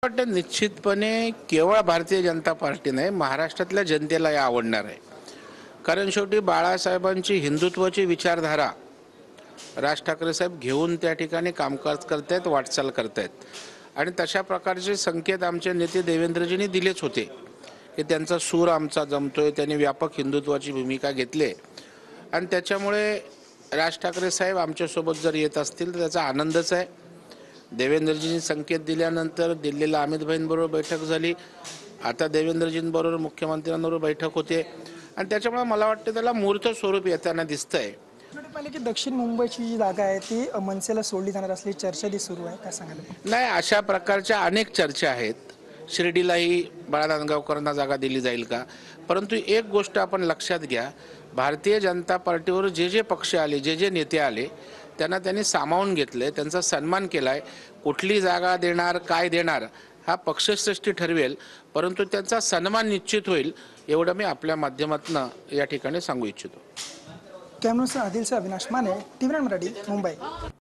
वाटतं निश्चितपणे केवळ भारतीय जनता पार्टी नाही, महाराष्ट्रातल्या जनतेला हे आवडणार आहे. कारण शेवटी बाळासाहेबांची हिंदुत्वाची विचारधारा राज ठाकरे साहेब घेऊन त्या ठिकाणी कामकाज करतायत, वाटचाल करतायत. आणि तशा प्रकारचे संकेत आमचे नेते देवेंद्रजींनी दिलेच होते की त्यांचा सूर आमचा जमतोय, त्यांनी व्यापक हिंदुत्वाची भूमिका घेतली आणि त्याच्यामुळे राज ठाकरे साहेब आमच्यासोबत जर येत असतील तर त्याचा आनंदच आहे. देवेंद्रजींनी संकेत दिल्यानंतर दिल्लीला अमितभाईंबरोबर बैठक झाली, आता देवेंद्रजींबरोबर मुख्यमंत्र्यांबरोबर बैठक होते आणि त्याच्यामुळे मला वाटतं त्याला मूर्त स्वरूप येताना दिसतंय. पाहिले की दक्षिण मुंबईची जी जागा आहे ती मनसेला सोडली जाणार असली चर्चा ती सुरू आहे, काय सांगाल? नाही, अशा प्रकारच्या अनेक चर्चा आहेत. शिर्डीलाही बाळा धानगावकरांना जागा दिली जाईल का? परंतु एक गोष्ट आपण लक्षात घ्या, भारतीय जनता पार्टीवर जे जे पक्ष आले, जे जे नेते आले त्यांनी सामावून घेतले, त्यांचा सन्मान केला आहे. कुठली जागा देणार, काय देणार हा पक्षश्रेष्ठी ठरवेल, परंतु त्यांचा सन्मान निश्चित होईल एवढं मी आपल्या माध्यमातून या ठिकाणी सांगू इच्छितो. कॅमेरामन आदिलचा अविनाश माने, टीव्ही मराठी, मुंबई.